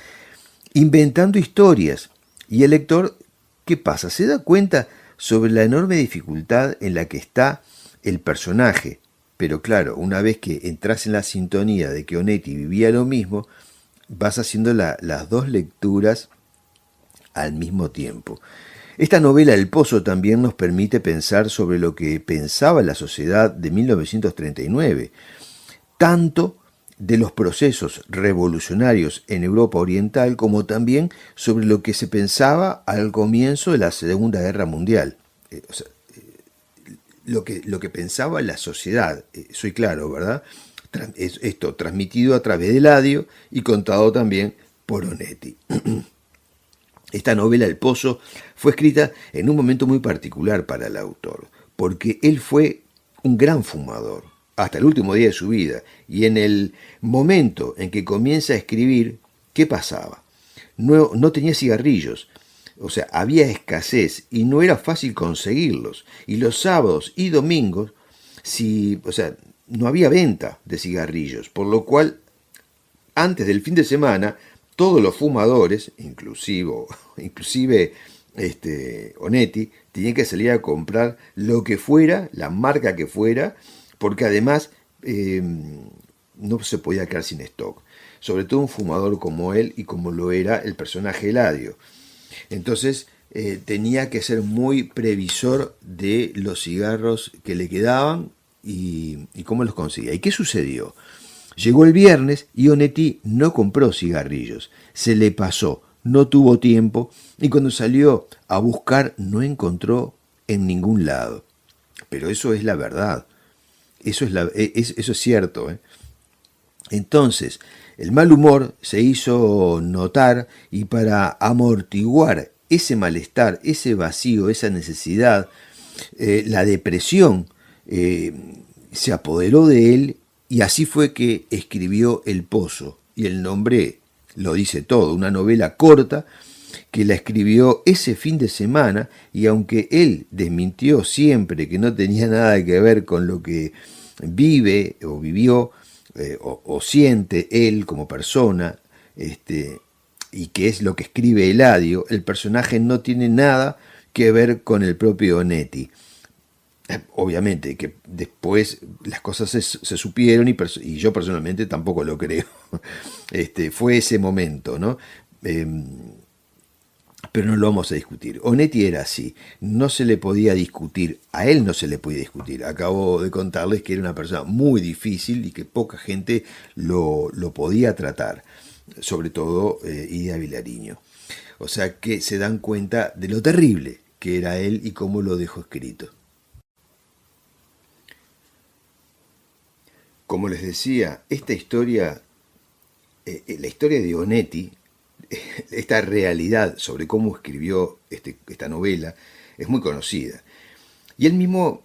Speaker 1: inventando historias, y el lector, ¿qué pasa? Se da cuenta sobre la enorme dificultad en la que está el personaje. Pero claro, una vez que entras en la sintonía de que Onetti vivía lo mismo, vas haciendo las dos lecturas al mismo tiempo. Esta novela El Pozo también nos permite pensar sobre lo que pensaba la sociedad de 1939, tanto de los procesos revolucionarios en Europa Oriental como también sobre lo que se pensaba al comienzo de la Segunda Guerra Mundial. Lo que pensaba la sociedad, soy claro, ¿verdad? Esto transmitido a través de Eladio y contado también por Onetti. Esta novela, El Pozo, fue escrita en un momento muy particular para el autor, porque él fue un gran fumador, hasta el último día de su vida, y en el momento en que comienza a escribir, ¿qué pasaba? No tenía cigarrillos, o sea, había escasez y no era fácil conseguirlos, y los sábados y domingos, no había venta de cigarrillos, por lo cual, antes del fin de semana, todos los fumadores, inclusive Onetti, tenían que salir a comprar lo que fuera, la marca que fuera, porque además no se podía quedar sin stock. Sobre todo un fumador como él y como lo era el personaje Eladio. Entonces tenía que ser muy previsor de los cigarros que le quedaban y cómo los conseguía. ¿Y qué sucedió? Llegó el viernes y Onetti no compró cigarrillos. Se le pasó, no tuvo tiempo y cuando salió a buscar no encontró en ningún lado. Pero eso es la verdad. Eso es cierto. Entonces, el mal humor se hizo notar y para amortiguar ese malestar, ese vacío, esa necesidad, la depresión se apoderó de él y así fue que escribió El Pozo. Y el nombre lo dice todo, una novela corta que la escribió ese fin de semana y aunque él desmintió siempre que no tenía nada que ver con lo que vive o vivió o siente él como persona, y que es lo que escribe Eladio, el personaje no tiene nada que ver con el propio Onetti. Obviamente que después las cosas se supieron y yo personalmente tampoco lo creo. Fue ese momento, ¿no? Pero no lo vamos a discutir. Onetti era así, no se le podía discutir, a él no se le podía discutir. Acabo de contarles que era una persona muy difícil y que poca gente lo podía tratar, sobre todo Idia Vilariño. O sea que se dan cuenta de lo terrible que era él y cómo lo dejó escrito. Como les decía, esta historia, la historia de Onetti, esta realidad sobre cómo escribió esta novela, es muy conocida. Y él mismo,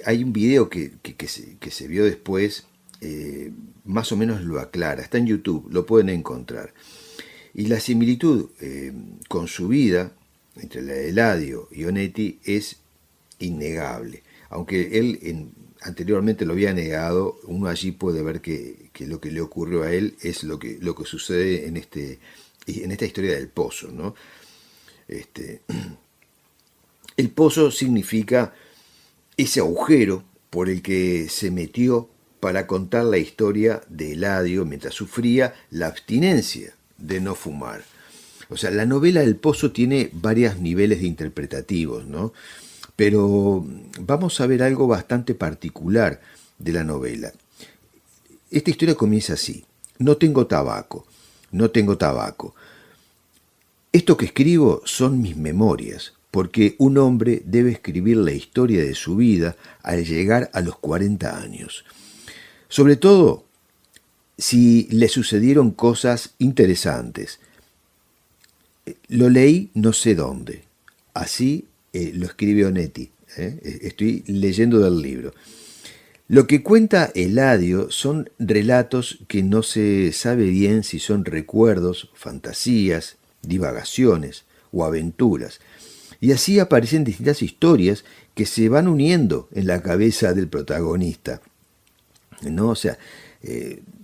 Speaker 1: hay un video que se vio después, más o menos lo aclara, está en YouTube, lo pueden encontrar. Y la similitud con su vida, entre la de Eladio y Onetti, es innegable. Aunque él anteriormente lo había negado, uno allí puede ver que lo que le ocurrió a él es lo que sucede en esta historia del pozo, ¿no? El pozo significa ese agujero por el que se metió para contar la historia de Eladio mientras sufría la abstinencia de no fumar. O sea, la novela El Pozo tiene varios niveles de interpretativos, ¿no? Pero vamos a ver algo bastante particular de la novela. Esta historia comienza así: no tengo tabaco, no tengo tabaco. Esto que escribo son mis memorias, porque un hombre debe escribir la historia de su vida al llegar a los 40 años. Sobre todo si le sucedieron cosas interesantes. Lo leí no sé dónde. Así lo escribe Onetti. Estoy leyendo del libro. Lo que cuenta Eladio son relatos que no se sabe bien si son recuerdos, fantasías, divagaciones o aventuras. Y así aparecen distintas historias que se van uniendo en la cabeza del protagonista, ¿no? O sea,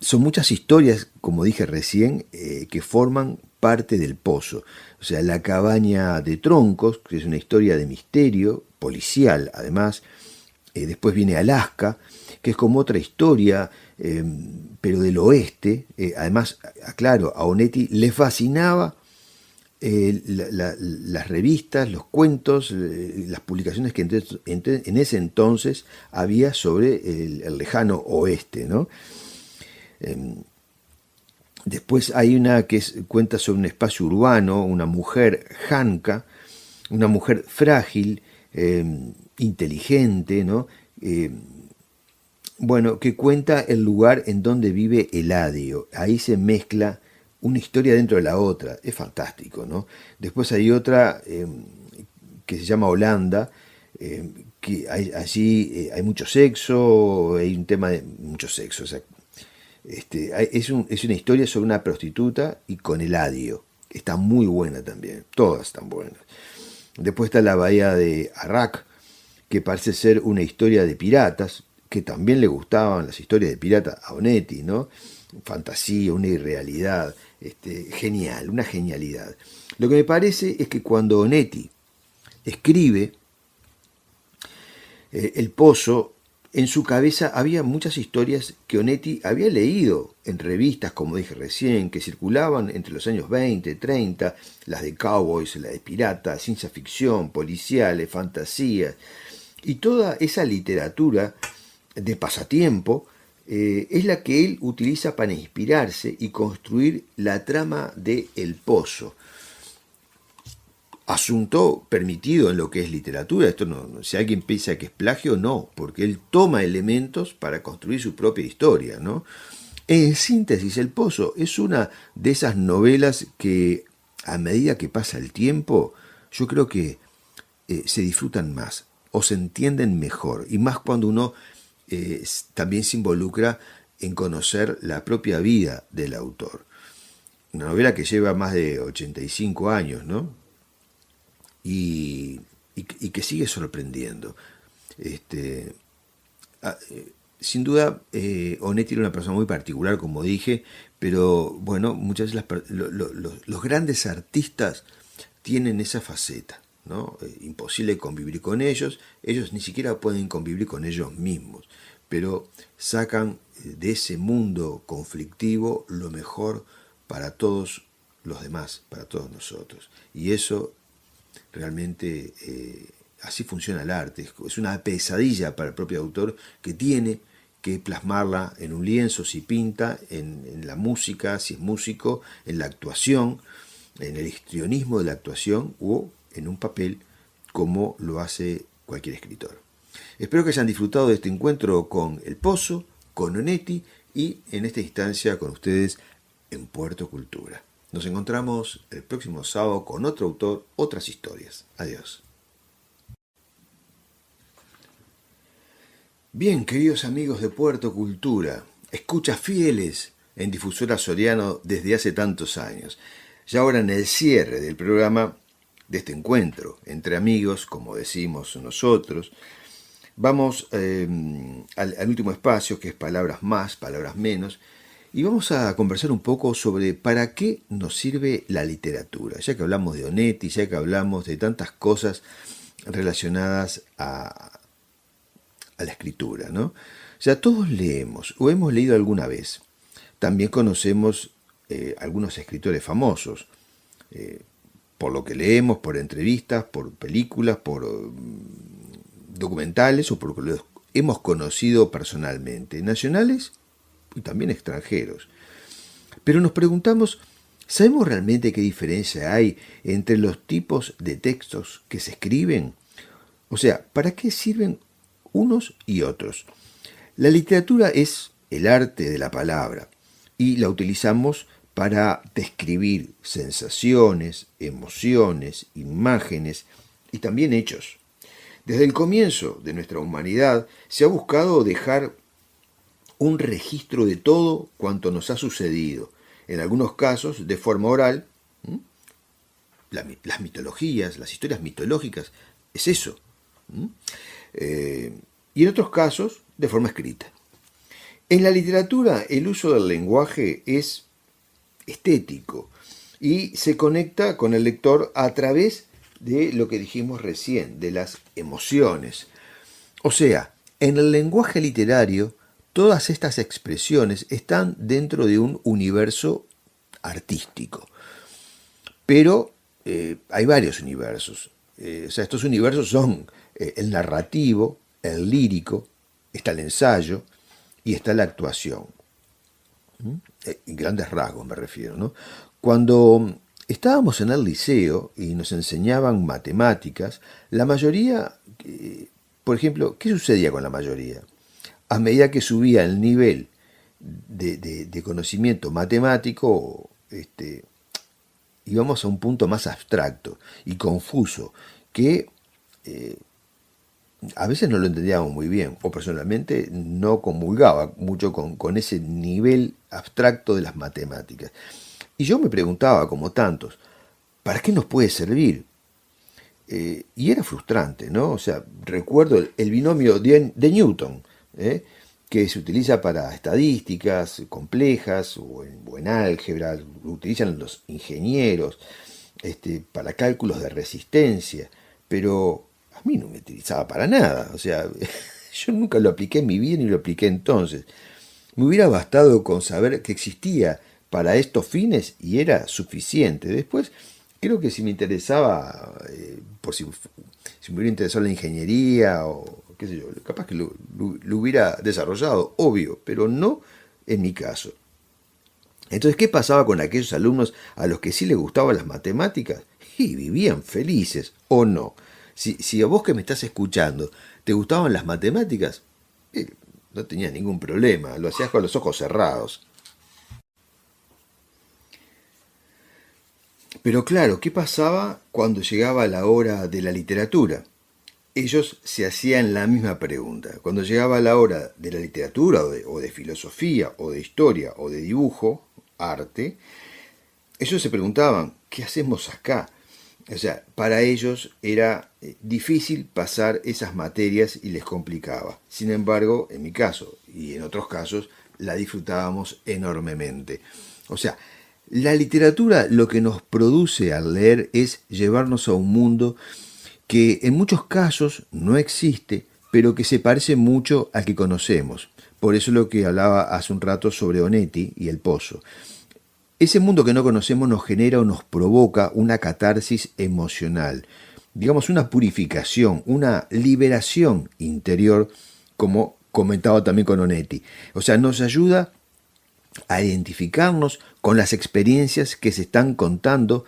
Speaker 1: son muchas historias, como dije recién, que forman parte del pozo. O sea, La cabaña de troncos, que es una historia de misterio, policial además. Después viene Alaska, que es como otra historia, pero del oeste. Además, claro, a Onetti le fascinaba las revistas, los cuentos, las publicaciones que en ese entonces había sobre el lejano oeste, ¿no? Después hay una que cuenta sobre un espacio urbano, una mujer janca, una mujer frágil, inteligente, ¿no? Bueno, que cuenta el lugar en donde vive Eladio. Ahí se mezcla una historia dentro de la otra. Es fantástico, ¿no? Después hay otra que se llama Holanda, que allí hay mucho sexo, hay un tema de mucho sexo. O sea, es una historia sobre una prostituta y con Eladio. Está muy buena también. Todas están buenas. Después está la bahía de Arak, que parece ser una historia de piratas, que también le gustaban las historias de piratas a Onetti, ¿no? Fantasía, una irrealidad, genial, una genialidad. Lo que me parece es que cuando Onetti escribe El Pozo, en su cabeza había muchas historias que Onetti había leído en revistas, como dije recién, que circulaban entre los años 20, 30, las de cowboys, las de piratas, ciencia ficción, policiales, fantasías, y toda esa literatura de pasatiempo es la que él utiliza para inspirarse y construir la trama de El Pozo. Asunto permitido en lo que es literatura. Esto no, si alguien piensa que es plagio, no, porque él toma elementos para construir su propia historia, ¿no? En síntesis, El Pozo es una de esas novelas que, a medida que pasa el tiempo, yo creo que se disfrutan más o se entienden mejor, y más cuando uno también se involucra en conocer la propia vida del autor. Una novela que lleva más de 85 años, ¿no? Y que sigue sorprendiendo. Sin duda, Onetti era una persona muy particular, como dije, pero bueno, muchas veces los grandes artistas tienen esa faceta, ¿no? Imposible convivir con ellos ni siquiera pueden convivir con ellos mismos, pero sacan de ese mundo conflictivo lo mejor para todos los demás, para todos nosotros. Y eso realmente así funciona el arte. Es una pesadilla para el propio autor que tiene que plasmarla en un lienzo si pinta, en la música si es músico, en la actuación, en el histrionismo de la actuación o en un papel como lo hace cualquier escritor. Espero que hayan disfrutado de este encuentro con El Pozo, con Onetti y en esta instancia con ustedes en Puerto Cultura. Nos encontramos el próximo sábado con otro autor, otras historias. Adiós. Bien, queridos amigos de Puerto Cultura, escuchas fieles en Difusora Soriano desde hace tantos años. Ya ahora en el cierre del programa, de este encuentro entre amigos, como decimos nosotros, vamos al último espacio, que es Palabras Más, Palabras Menos, y vamos a conversar un poco sobre para qué nos sirve la literatura, ya que hablamos de Onetti, ya que hablamos de tantas cosas relacionadas a la escritura, ¿no? O sea, todos leemos o hemos leído alguna vez. También conocemos algunos escritores famosos, por lo que leemos, por entrevistas, por películas, por documentales o por lo que los hemos conocido personalmente, nacionales y también extranjeros. Pero nos preguntamos, ¿sabemos realmente qué diferencia hay entre los tipos de textos que se escriben? O sea, ¿para qué sirven unos y otros? La literatura es el arte de la palabra y la utilizamos para describir sensaciones, emociones, imágenes y también hechos. Desde el comienzo de nuestra humanidad se ha buscado dejar un registro de todo cuanto nos ha sucedido, en algunos casos de forma oral. Las mitologías, las historias mitológicas, es eso. Y en otros casos de forma escrita. En la literatura el uso del lenguaje es estético y se conecta con el lector a través de lo que dijimos recién, de las emociones. O sea, en el lenguaje literario todas estas expresiones están dentro de un universo artístico. Pero hay varios universos. O sea, estos universos son el narrativo, el lírico, está el ensayo y está la actuación. En grandes rasgos me refiero, ¿no? Cuando estábamos en el liceo y nos enseñaban matemáticas, la mayoría, por ejemplo, ¿qué sucedía con la mayoría? A medida que subía el nivel de conocimiento matemático, íbamos a un punto más abstracto y confuso, que a veces no lo entendíamos muy bien, o personalmente no comulgaba mucho con ese nivel abstracto de las matemáticas. Y yo me preguntaba, como tantos, ¿para qué nos puede servir? Y era frustrante, ¿no? O sea, recuerdo el binomio de Newton, que se utiliza para estadísticas complejas o en álgebra, lo utilizan los ingenieros, para cálculos de resistencia, pero a mí no me utilizaba para nada. O sea, yo nunca lo apliqué en mi vida ni lo apliqué entonces. Me hubiera bastado con saber que existía para estos fines y era suficiente. Después, creo que si me interesaba por si me hubiera interesado la ingeniería o qué sé yo, capaz que lo hubiera desarrollado, obvio, pero no en mi caso. Entonces, ¿qué pasaba con aquellos alumnos a los que sí les gustaban las matemáticas? Y vivían felices, ¿o no? Si a vos que me estás escuchando te gustaban las matemáticas, no tenías ningún problema, lo hacías con los ojos cerrados. Pero claro, ¿qué pasaba cuando llegaba la hora de la literatura? Ellos se hacían la misma pregunta. Cuando llegaba la hora de la literatura o de filosofía o de historia o de dibujo, arte, ellos se preguntaban, ¿qué hacemos acá? O sea, para ellos era difícil pasar esas materias y les complicaba. Sin embargo, en mi caso y en otros casos, la disfrutábamos enormemente. O sea, la literatura lo que nos produce al leer es llevarnos a un mundo que en muchos casos no existe, pero que se parece mucho al que conocemos. Por eso lo que hablaba hace un rato sobre Onetti y el Pozo. Ese mundo que no conocemos nos genera o nos provoca una catarsis emocional, digamos una purificación, una liberación interior, como comentaba también con Onetti. O sea, nos ayuda a identificarnos con las experiencias que se están contando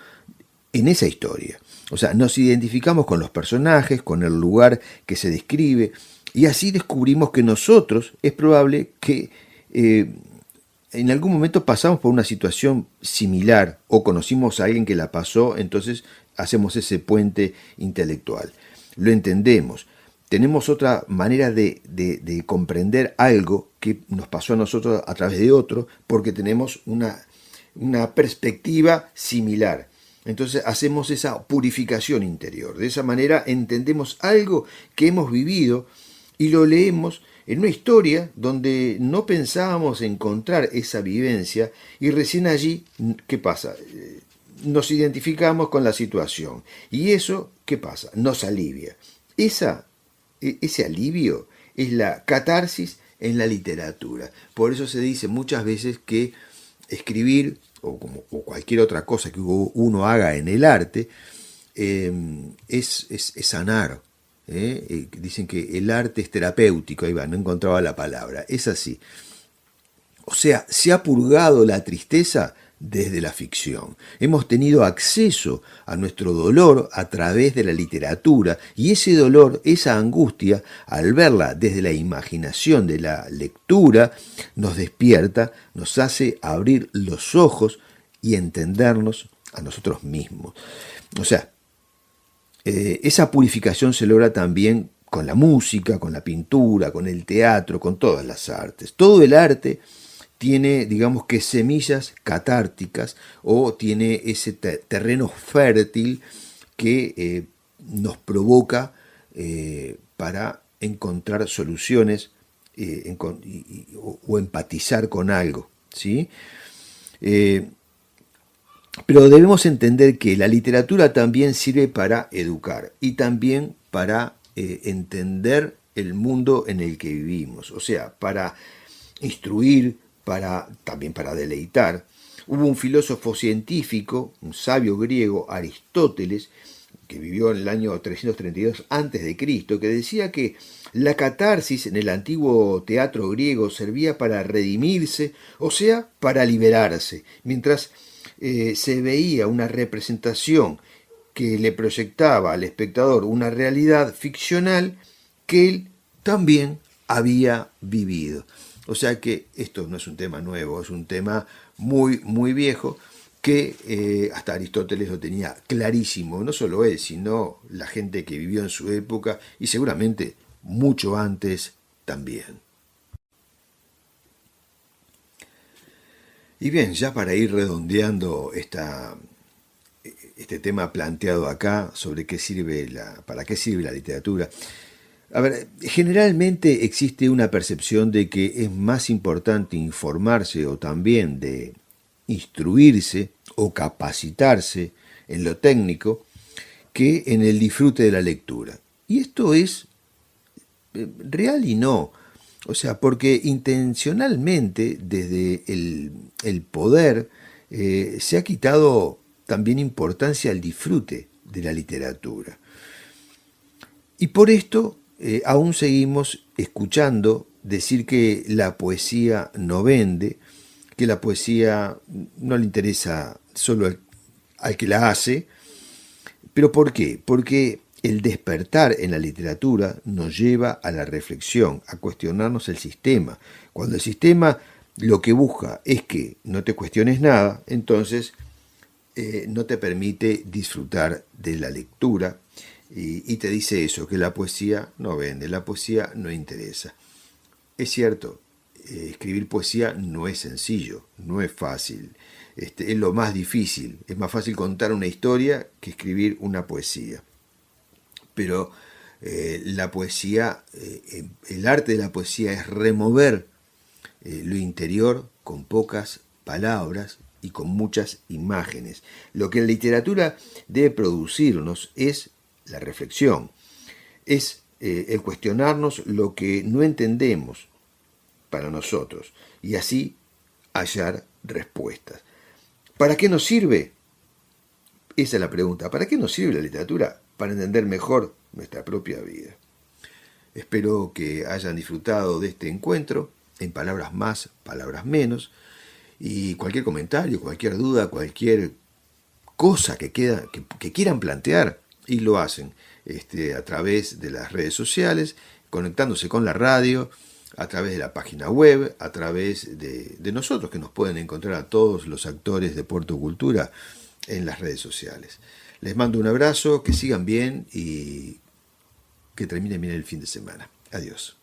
Speaker 1: en esa historia. O sea, nos identificamos con los personajes, con el lugar que se describe, y así descubrimos que nosotros es probable que en algún momento pasamos por una situación similar o conocimos a alguien que la pasó, entonces hacemos ese puente intelectual. Lo entendemos. Tenemos otra manera de comprender algo que nos pasó a nosotros a través de otro, porque tenemos una perspectiva similar. Entonces hacemos esa purificación interior. De esa manera entendemos algo que hemos vivido y lo leemos en una historia donde no pensábamos encontrar esa vivencia y recién allí, ¿qué pasa? Nos identificamos con la situación. Y eso, ¿qué pasa? Nos alivia. Ese alivio es la catarsis en la literatura. Por eso se dice muchas veces que escribir o cualquier otra cosa que uno haga en el arte es sanar. Dicen que el arte es terapéutico, ahí va, no encontraba la palabra, es así. O sea, se ha purgado la tristeza desde la ficción. Hemos tenido acceso a nuestro dolor a través de la literatura y ese dolor, esa angustia, al verla desde la imaginación de la lectura, nos despierta, nos hace abrir los ojos y entendernos a nosotros mismos. O sea, esa purificación se logra también con la música, con la pintura, con el teatro, con todas las artes. Todo el arte tiene, digamos que, semillas catárticas o tiene ese terreno fértil que nos provoca para encontrar soluciones o empatizar con algo, ¿sí? Pero debemos entender que la literatura también sirve para educar y también para entender el mundo en el que vivimos, o sea, para instruir, también para deleitar. Hubo un filósofo científico, un sabio griego, Aristóteles, que vivió en el año 332 a.C., que decía que la catarsis en el antiguo teatro griego servía para redimirse, o sea, para liberarse, mientras se veía una representación que le proyectaba al espectador una realidad ficcional que él también había vivido. O sea que esto no es un tema nuevo, es un tema muy, muy viejo que hasta Aristóteles lo tenía clarísimo, no solo él, sino la gente que vivió en su época y seguramente mucho antes también. Y bien, ya para ir redondeando este tema planteado acá sobre para qué sirve la literatura. A ver, generalmente existe una percepción de que es más importante informarse o también de instruirse o capacitarse en lo técnico que en el disfrute de la lectura. Y esto es real y no. O sea, porque intencionalmente desde el poder se ha quitado también importancia al disfrute de la literatura. Y por esto aún seguimos escuchando decir que la poesía no vende, que la poesía no le interesa solo al que la hace. ¿Pero por qué? Porque el despertar en la literatura nos lleva a la reflexión, a cuestionarnos el sistema. Cuando el sistema lo que busca es que no te cuestiones nada, entonces no te permite disfrutar de la lectura y te dice eso, que la poesía no vende, la poesía no interesa. Es cierto, escribir poesía no es sencillo, no es fácil, es lo más difícil. Es más fácil contar una historia que escribir una poesía. Pero la poesía, el arte de la poesía es remover lo interior con pocas palabras y con muchas imágenes. Lo que la literatura debe producirnos es la reflexión, es el cuestionarnos lo que no entendemos para nosotros y así hallar respuestas. ¿Para qué nos sirve? Esa es la pregunta. ¿Para qué nos sirve la literatura? Para entender mejor nuestra propia vida. Espero que hayan disfrutado de este encuentro, en palabras más, palabras menos, y cualquier comentario, cualquier duda, cualquier cosa que quieran plantear, y lo hacen a través de las redes sociales, conectándose con la radio, a través de la página web, a través de nosotros, que nos pueden encontrar a todos los actores de Puerto Cultura en las redes sociales. Les mando un abrazo, que sigan bien y que terminen bien el fin de semana. Adiós.